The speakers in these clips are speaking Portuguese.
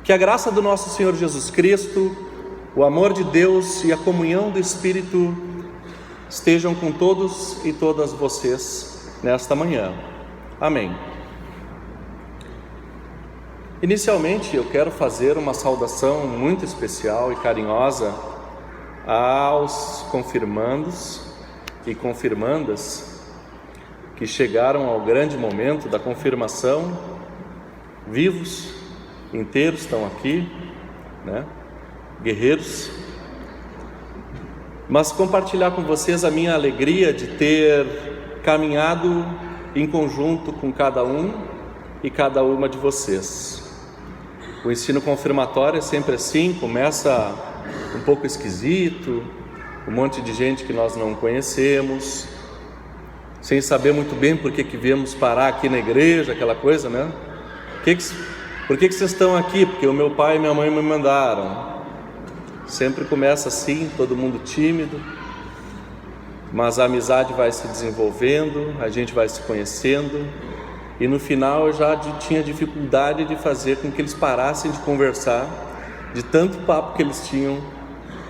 Que a graça do nosso Senhor Jesus Cristo, o amor de Deus e a comunhão do Espírito estejam com todos e todas vocês nesta manhã. Amém. Inicialmente, eu quero fazer uma saudação muito especial e carinhosa aos confirmandos e confirmandas que chegaram ao grande momento da confirmação, vivos, inteiros, estão aqui, guerreiros. Mas compartilhar com vocês a minha alegria de ter caminhado em conjunto com cada um e cada uma de vocês. O ensino confirmatório é sempre assim, começa um pouco esquisito, um monte de gente que nós não conhecemos, sem saber muito bem por que viemos parar aqui na igreja, aquela coisa, né? Por que vocês estão aqui? Porque o meu pai e minha mãe me mandaram. Sempre começa assim, todo mundo tímido, mas a amizade vai se desenvolvendo, a gente vai se conhecendo, e no final eu já tinha dificuldade de fazer com que eles parassem de conversar, de tanto papo que eles tinham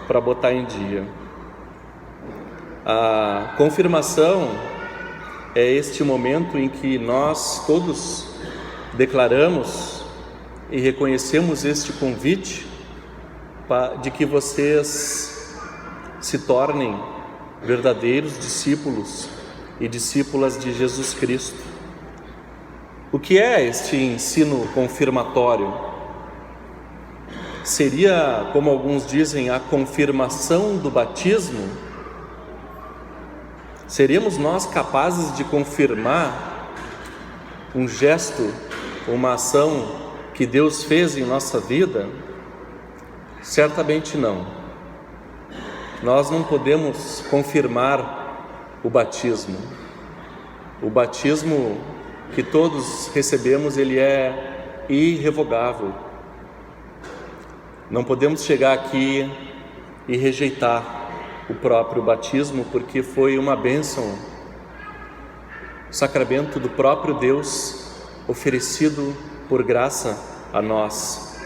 para botar em dia. A confirmação é este momento em que nós todos declaramos e reconhecemos este convite de que vocês se tornem verdadeiros discípulos e discípulas de Jesus Cristo. O que é este ensino confirmatório? Seria, como alguns dizem, a confirmação do batismo? Seríamos nós capazes de confirmar um gesto, uma ação que Deus fez em nossa vida? Certamente não. Nós não podemos confirmar o batismo. O batismo que todos recebemos, ele é irrevogável. Não podemos chegar aqui e rejeitar o próprio batismo, porque foi uma bênção, sacramento do próprio Deus, oferecido por graça a nós.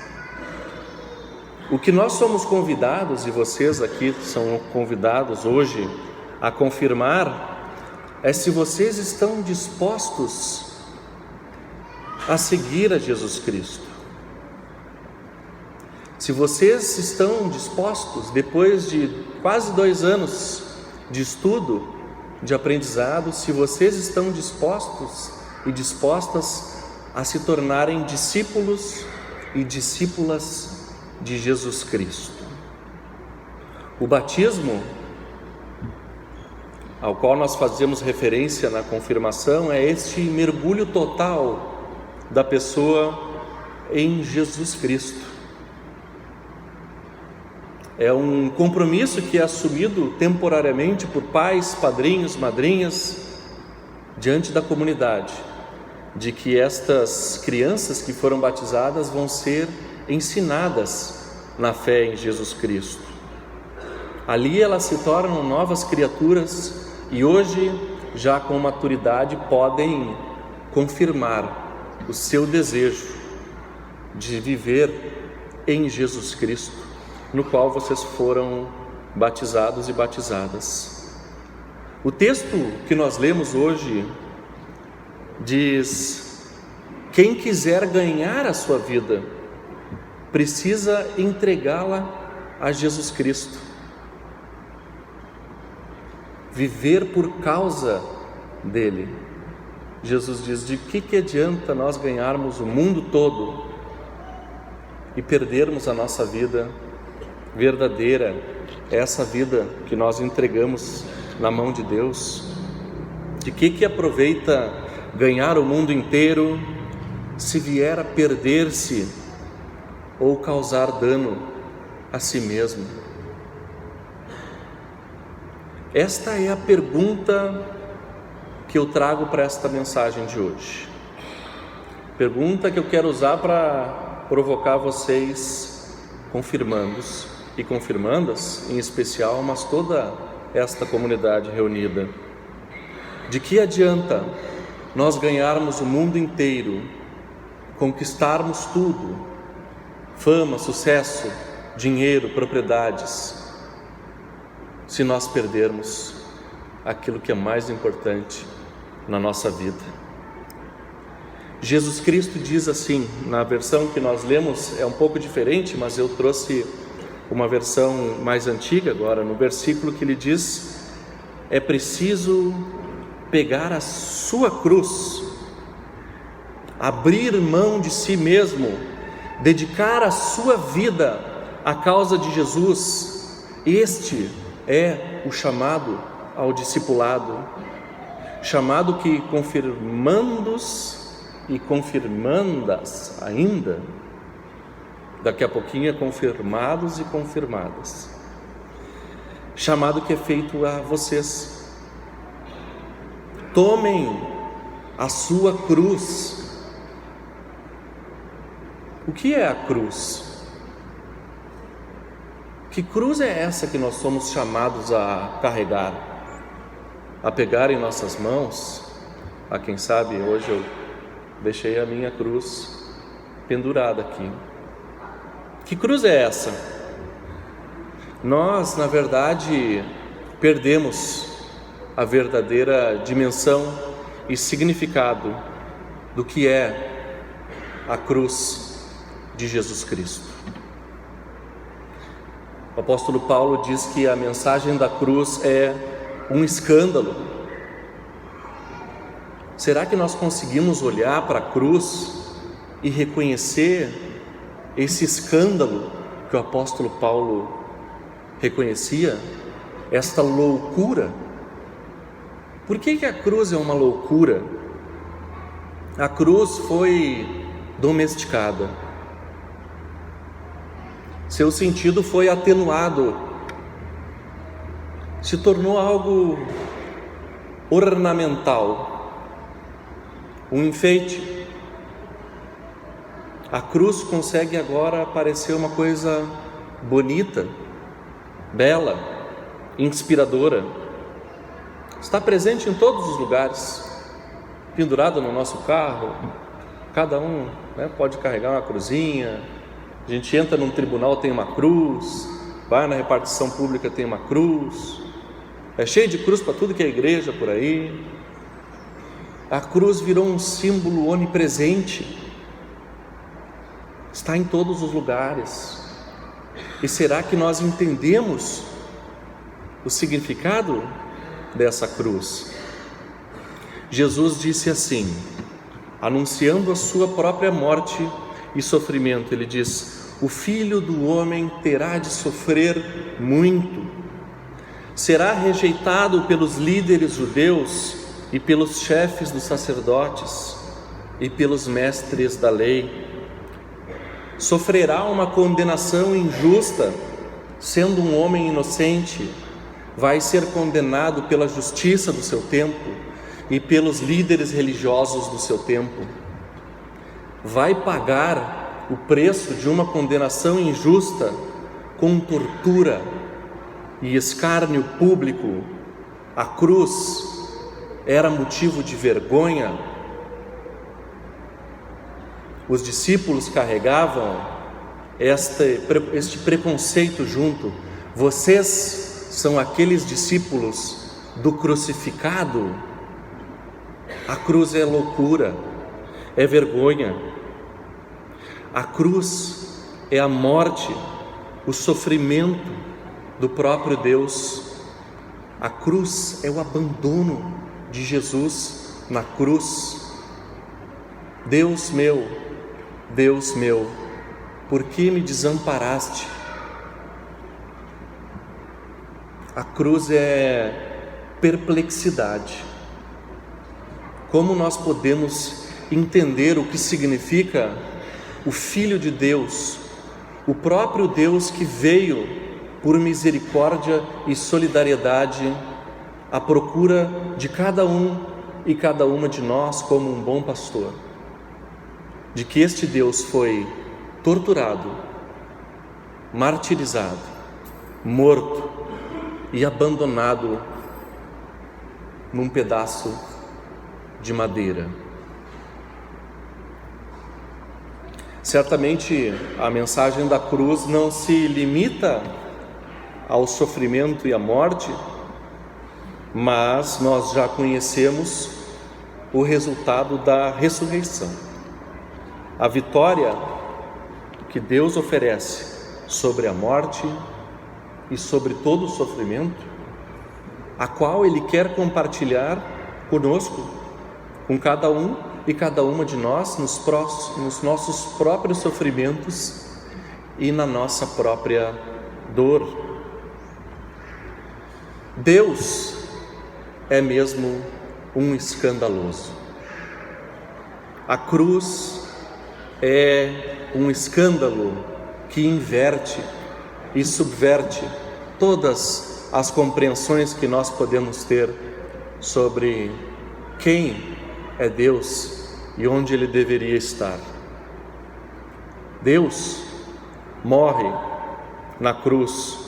O que nós somos convidados, e vocês aqui são convidados hoje a confirmar, é se vocês estão dispostos a seguir a Jesus Cristo. Se vocês estão dispostos, depois de quase 2 anos de estudo, de aprendizado, se vocês estão dispostos e dispostas a se tornarem discípulos e discípulas de Jesus Cristo. O batismo, ao qual nós fazemos referência na confirmação, é este mergulho total da pessoa em Jesus Cristo. É um compromisso que é assumido temporariamente por pais, padrinhos, madrinhas, diante da comunidade, de que estas crianças que foram batizadas vão ser ensinadas na fé em Jesus Cristo. Ali elas se tornam novas criaturas e hoje, já com maturidade, podem confirmar o seu desejo de viver em Jesus Cristo, no qual vocês foram batizados e batizadas. O texto que nós lemos hoje diz: quem quiser ganhar a sua vida, precisa entregá-la a Jesus Cristo. Viver por causa dele. Jesus diz: de que adianta nós ganharmos o mundo todo e perdermos a nossa vida verdadeira, essa vida que nós entregamos na mão de Deus? De que aproveita ganhar o mundo inteiro se vier a perder-se ou causar dano a si mesmo? Esta é a pergunta que eu trago para esta mensagem de hoje. Pergunta que eu quero usar para provocar vocês, confirmandos e confirmandas em especial, mas toda esta comunidade reunida. De que adianta nós ganharmos o mundo inteiro, conquistarmos tudo, fama, sucesso, dinheiro, propriedades, se nós perdermos aquilo que é mais importante na nossa vida? Jesus Cristo diz assim, na versão que nós lemos é um pouco diferente, mas eu trouxe uma versão mais antiga agora, no versículo que ele diz: é preciso pegar a sua cruz, abrir mão de si mesmo, dedicar a sua vida à causa de Jesus. Este é o chamado ao discipulado, chamado que confirmandos e confirmandas ainda, daqui a pouquinho é confirmados e confirmadas, chamado que é feito a vocês. Tomem a sua cruz. O que é a cruz? Que cruz é essa que nós somos chamados a carregar, a pegar em nossas mãos? Quem sabe hoje eu deixei a minha cruz pendurada aqui. Que cruz é essa? Nós, na verdade, perdemos a verdadeira dimensão e significado do que é a cruz de Jesus Cristo. O apóstolo Paulo diz que a mensagem da cruz é um escândalo. Será que nós conseguimos olhar para a cruz e reconhecer esse escândalo que o apóstolo Paulo reconhecia? Esta loucura? Por que a cruz é uma loucura? A cruz foi domesticada. Seu sentido foi atenuado. Se tornou algo ornamental, um enfeite. A cruz consegue agora parecer uma coisa bonita, bela, inspiradora. Está presente em todos os lugares, pendurada no nosso carro. Cada um pode carregar uma cruzinha. A gente entra num tribunal, tem uma cruz. Vai na repartição pública, tem uma cruz. É cheio de cruz para tudo que é igreja por aí. A cruz virou um símbolo onipresente, está em todos os lugares. E será que nós entendemos o significado dessa cruz? Jesus disse assim, anunciando a sua própria morte e sofrimento, ele diz: o Filho do Homem terá de sofrer muito, será rejeitado pelos líderes judeus e pelos chefes dos sacerdotes e pelos mestres da lei. Sofrerá uma condenação injusta, sendo um homem inocente. Vai ser condenado pela justiça do seu tempo e pelos líderes religiosos do seu tempo. Vai pagar o preço de uma condenação injusta com tortura e escárnio público. A cruz era motivo de vergonha. Os discípulos carregavam este preconceito junto. Vocês são aqueles discípulos do crucificado. A cruz é loucura, é vergonha. A cruz é a morte, o sofrimento do próprio Deus. A cruz é o abandono de Jesus na cruz. Deus meu, por que me desamparaste? A cruz é perplexidade. Como nós podemos entender o que significa o Filho de Deus, o próprio Deus que veio por misericórdia e solidariedade à procura de cada um e cada uma de nós como um bom pastor, de que este Deus foi torturado, martirizado, morto e abandonado num pedaço de madeira. Certamente a mensagem da cruz não se limita ao sofrimento e à morte, mas nós já conhecemos o resultado da ressurreição. A vitória que Deus oferece sobre a morte e sobre todo o sofrimento, a qual Ele quer compartilhar conosco, com cada um e cada uma de nós, nos nossos próprios sofrimentos e na nossa própria dor. Deus é mesmo um escandaloso. A cruz é um escândalo que inverte e subverte todas as compreensões que nós podemos ter sobre quem é Deus e onde Ele deveria estar. Deus morre na cruz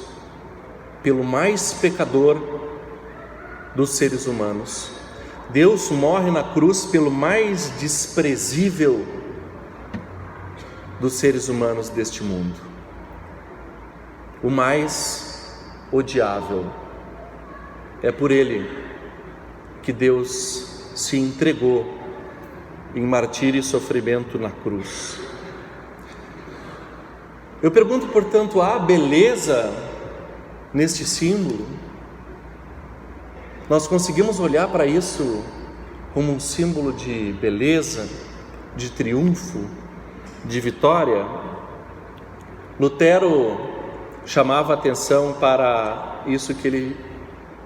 pelo mais pecador dos seres humanos. Deus morre na cruz pelo mais desprezível dos seres humanos deste mundo, o mais odiável. É por Ele que Deus se entregou em martírio e sofrimento na cruz. Eu pergunto, portanto, há beleza neste símbolo? Nós conseguimos olhar para isso como um símbolo de beleza, de triunfo, de vitória? Lutero chamava atenção para isso que ele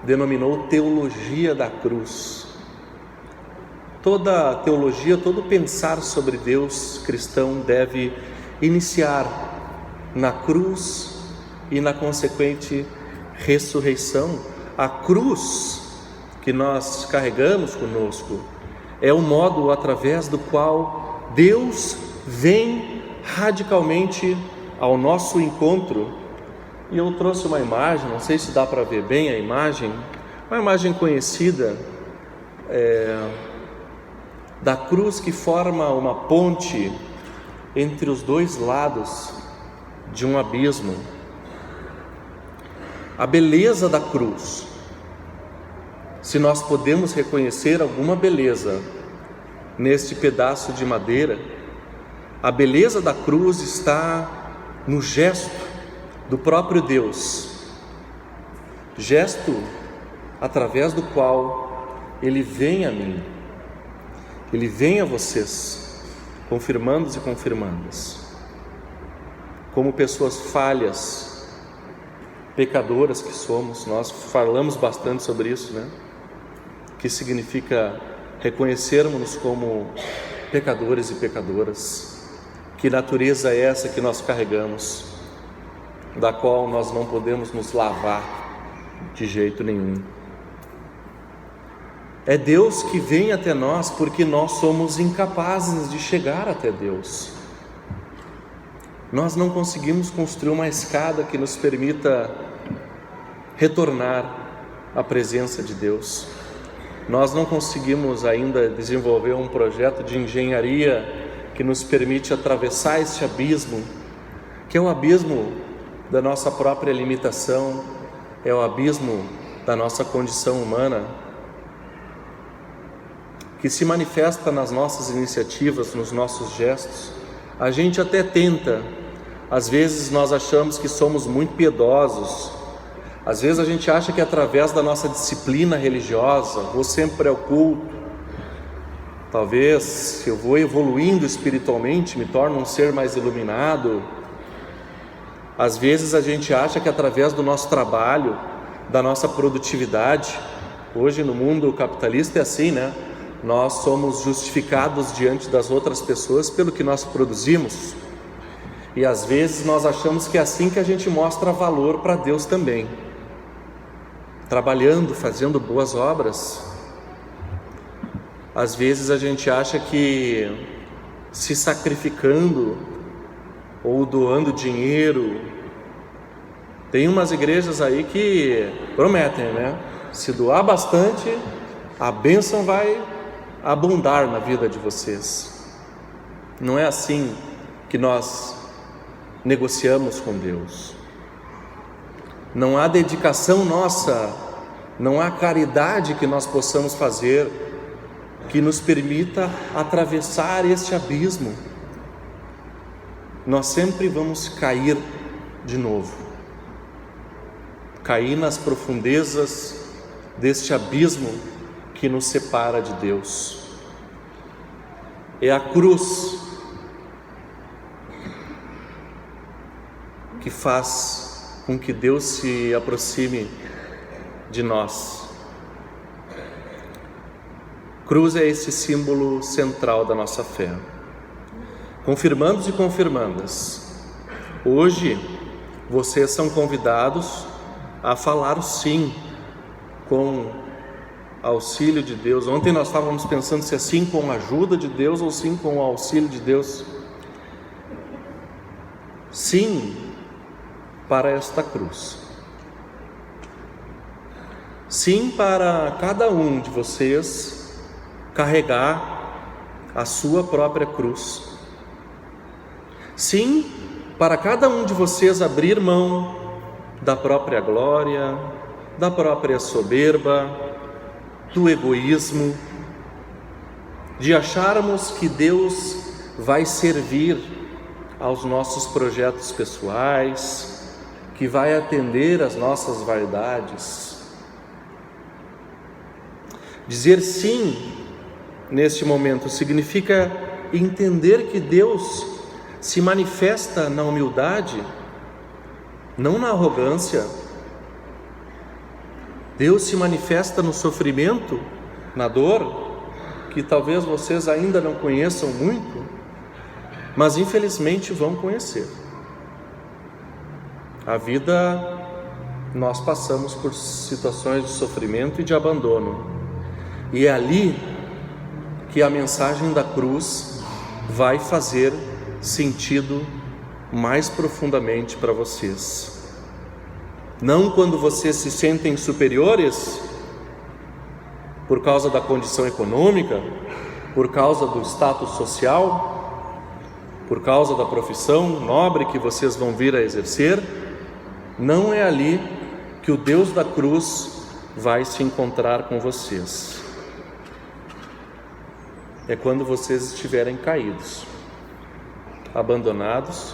denominou teologia da cruz. Toda teologia, todo pensar sobre Deus cristão deve iniciar na cruz e na consequente ressurreição. A cruz que nós carregamos conosco é o modo através do qual Deus vem radicalmente ao nosso encontro. E eu trouxe uma imagem, não sei se dá para ver bem a imagem, uma imagem conhecida da cruz que forma uma ponte entre os dois lados de um abismo. A beleza da cruz, se nós podemos reconhecer alguma beleza neste pedaço de madeira, a beleza da cruz está no gesto do próprio Deus, gesto através do qual Ele vem a mim, Ele vem a vocês, confirmandos e confirmandas, como pessoas falhas, pecadoras que somos. Nós falamos bastante sobre isso, né? Que significa reconhecermos-nos como pecadores e pecadoras. Que natureza é essa que nós carregamos, da qual nós não podemos nos lavar de jeito nenhum? É Deus que vem até nós porque nós somos incapazes de chegar até Deus. Nós não conseguimos construir uma escada que nos permita retornar à presença de Deus. Nós não conseguimos ainda desenvolver um projeto de engenharia que nos permite atravessar este abismo, que é o abismo da nossa própria limitação, é o abismo da nossa condição humana, que se manifesta nas nossas iniciativas, nos nossos gestos. A gente até tenta, às vezes nós achamos que somos muito piedosos, às vezes a gente acha que através da nossa disciplina religiosa, vou sempre ao culto, talvez se eu vou evoluindo espiritualmente, me torno um ser mais iluminado. Às vezes a gente acha que através do nosso trabalho, da nossa produtividade, hoje no mundo capitalista é assim, né? Nós somos justificados diante das outras pessoas pelo que nós produzimos. E às vezes nós achamos que é assim que a gente mostra valor para Deus também. Trabalhando, fazendo boas obras. Às vezes a gente acha que se sacrificando ou doando dinheiro. Tem umas igrejas aí que prometem, né? Se doar bastante, a bênção vai abundar na vida de vocês. Não é assim que nós negociamos com Deus. Não há dedicação nossa, não há caridade que nós possamos fazer que nos permita atravessar este abismo. Nós sempre vamos cair de novo, cair nas profundezas deste abismo que nos separa de Deus. É a cruz que faz com que Deus se aproxime de nós. Cruz é esse símbolo central da nossa fé. Confirmandos e confirmandas, hoje vocês são convidados a falar sim com auxílio de Deus. Ontem nós estávamos pensando se é sim com a ajuda de Deus ou sim com o auxílio de Deus. Sim para esta cruz. Sim para cada um de vocês carregar a sua própria cruz. Sim para cada um de vocês abrir mão da própria glória, da própria soberba, do egoísmo, de acharmos que Deus vai servir aos nossos projetos pessoais, que vai atender às nossas vaidades. Dizer sim neste momento significa entender que Deus se manifesta na humildade, não na arrogância. Deus se manifesta no sofrimento, na dor, que talvez vocês ainda não conheçam muito, mas infelizmente vão conhecer. A vida, nós passamos por situações de sofrimento e de abandono, e é ali que a mensagem da cruz vai fazer sentido mais profundamente para vocês. Não quando vocês se sentem superiores por causa da condição econômica, por causa do status social, por causa da profissão nobre que vocês vão vir a exercer. Não é ali que o Deus da cruz vai se encontrar com vocês. É quando vocês estiverem caídos, abandonados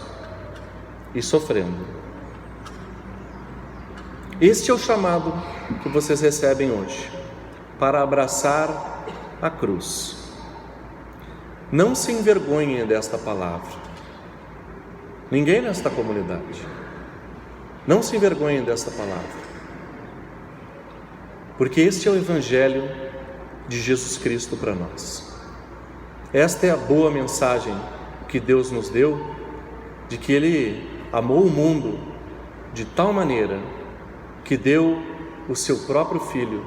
e sofrendo. Este é o chamado que vocês recebem hoje, para abraçar a cruz. Não se envergonhem desta palavra. Ninguém nesta comunidade. Não se envergonhem desta palavra. Porque este é o Evangelho de Jesus Cristo para nós. Esta é a boa mensagem que Deus nos deu, de que Ele amou o mundo de tal maneira que deu o seu próprio Filho,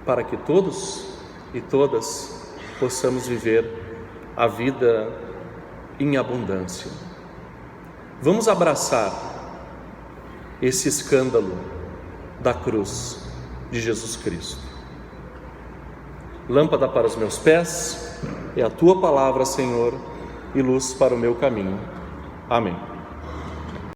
para que todos e todas possamos viver a vida em abundância. Vamos abraçar esse escândalo da cruz de Jesus Cristo. Lâmpada para os meus pés é a Tua palavra, Senhor, e luz para o meu caminho. Amém.